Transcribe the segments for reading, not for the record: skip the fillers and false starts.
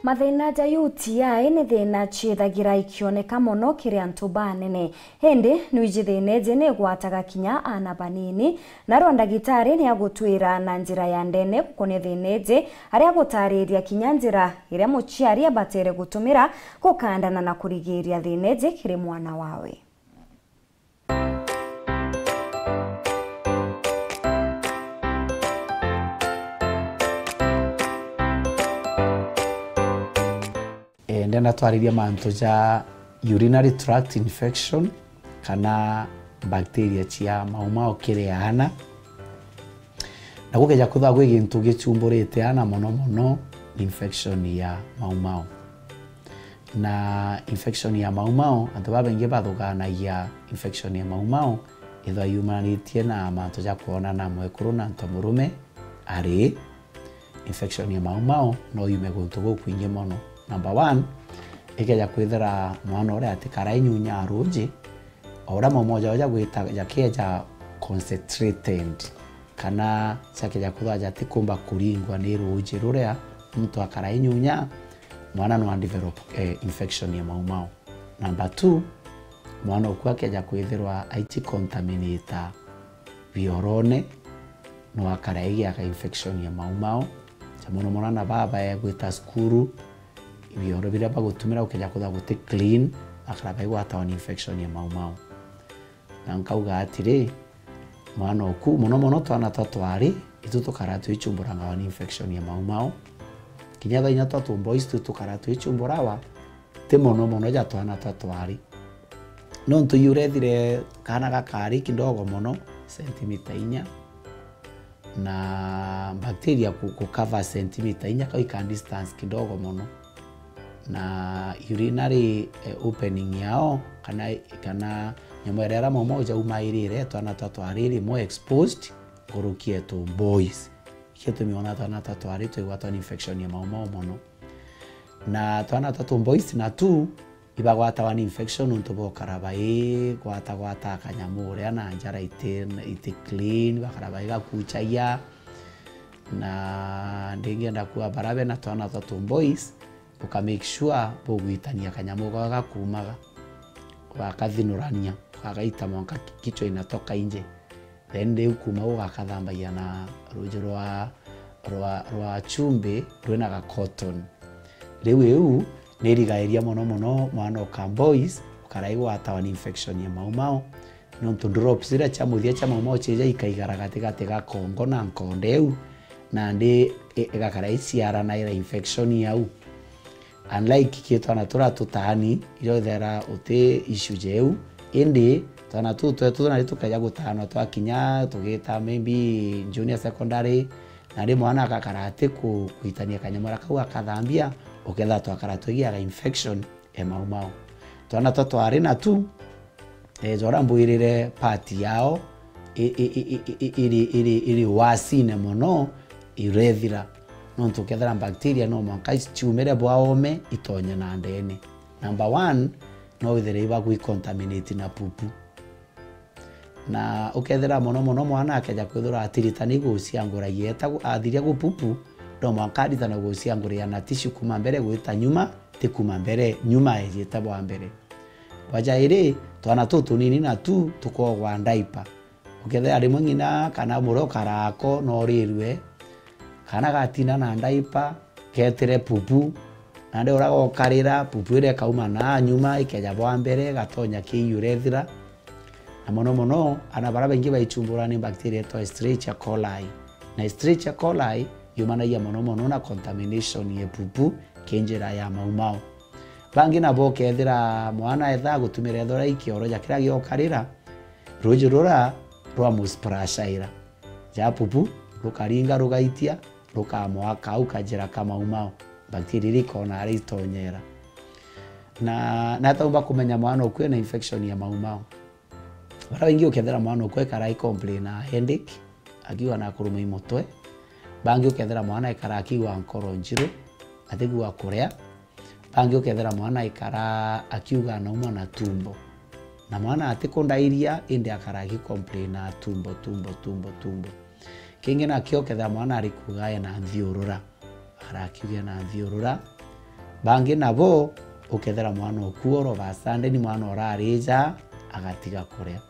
Mathina ja UTI ni thina ciithagira ikioneka muno kiri antu banene. Hindi nuiji thina iji ni gwataga kinya ana banini, naro ndagitari ni agutwira na njira ya ndene kukone thina iji aria gutariria kinya njira iria muciari abatere gutumira gukandana na kurigiria thina iji kiri mwana wawe. Ndenda twariria mantu ja urinary tract infection kana bacteria cia maumao kireana na gukeja kutha gwi gintu gicumburite ana mono infection ya maumao na infection ya maumao antu babengi bathuganagia infection ya maumao itho yumanitie na mantu ja kuona na mwekuru na antu murume ari infection ya maumao no yume guntu gukwingi mono. Number 1, ikeja kwithira mwana ore atikara inyunya aruji ora momoja oja gwita jakeja concentrated kana chakeja kuthaja tikumba kuringwa ni ruji rurea mtu akara inyunya mwana no develop infection ya maumao. Number 2, mwana okwa keja kwithirwa aiti contaminate viorone no akara igia infection ya maumao chamono mwana baba ya gwita skuru ibioro bira bagutumira ukeja kutha guti clean akaraba igwata infection ya maumao na nkauga atire mwana oku mono twana twari itutukaratu ichumburanga wa infection ya maumao kinya thainya twatu boys tutukaratu ichumburawa te mono ja twana twari no ntu yurethire kana gakari kidogo mono sentimita 4 na bacteria ku cover sentimita 4 kwa ikan distance kidogo mono na urinary opening yao kana nyamwerera moja umairire twana twatwariri more exposed kurukie to boys kieto miona twana twatwari twigwatwa infection ya maumao mono na twana twatu boys na tu ibagwata wa infection untobo karabai gwata kanyamure na njara ite clean bakarabai gakuchaya na ndingenda kuwa barabe na twana twatu boys uka make sure bogwitania kanyamu gakumaga wakathinurania wagaita monka kichwa inatoka nje then de ukuma ugakathambia na ruji rwa chumbe rwena ga cotton riu nerigairia mono mwana ka boys ukaraigwa atawa infection ya maumao no to drops ira cha muthia cha maumao cheja ikaigara gatigati ga kongo na nkondeu na ndi egakaraiciara na ira infection yau unlike kitwana turatutani iro thera uti issue jeu indi twana tutu na tukaja gutana twakinya tugita maybe junior secondary na ndi mwana akakarate kuitania kanyamara kau akathambia uketha twakaratu gia infection ya maumao twana twari na tu zora mbuirire party yao iri wasine mono irethira no tukethera bacteria no manka ciumire bwaome itonye na ndene. Number 1, no ithere iba contaminate na pupu na ukethera mono mwana akeja kwithura atiritani gucianguragia etagu athiria gupupu no manka ritana gucianguria na tissue kuma mbere gwita nyuma tikuma mbere nyuma ejeta bwa mbere waja ire twana tutu nini na tu tukogwa diaper ukethera rimwe ngina kana muro karako no rirwe kana gatina na diaper ketire pupu na nde urago karira pupu ire kauma na nyuma ikeja bwa mbere gatonya ki urethra na mono ana bara bengi baichumbura ni bacteria to Escherichia coli na Escherichia coli yumana ya mono na contamination ya pupu kenjera ya maumao bangi na bo kethira mwana etha gutumira thora ikioro jakira gyo karira ruji rura rwa musprashaira ja pupu rukaringa rugaitia rukamwaka ukajira kama umao bacteria rikona ari tonyera na taumba kumenya mwana okwe na infection ya maumao bara wingi ukethera mwana okwe karai complain na headache akiwa na kuruma imotwe bangi ukethera mwana ikara akiwa nkoro njiro atigwa kurea bangi ukethera mwana ikara akiuga na uma na tumbo na mwana atikonda iria indi akara aki complain na tumbo kingi na kio ketha mwana ari kugaya na thiurura arakiugia na thiurura bangi nabo ukethera mwana okuoro basande ni mwana orarija agatiga kuria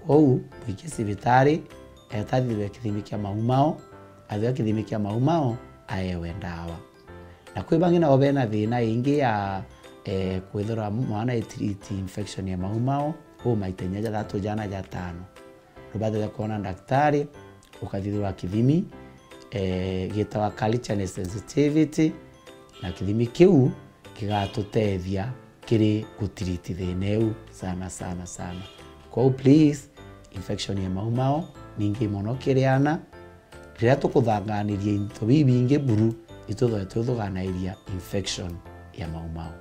kou mwike cibitari etathirwe kithimi kia maumao athwa kithimi kia maumao aewe ndawa na kwi bangi nao bena thina ingi ya kwithora mwana itiriti infection ya maumao maitenya ja 3 jana ja 5 rubathe kuona daktari ukathithwa kithimi gitawa culture sensitivity na kithimi kiu kigatutethia kiri gutiriti theneu sana kwa please infection ya maumao ningi mono kiriana riria tukuthanganiria into bibingi buru itutho tuthuganairia infection ya maumao.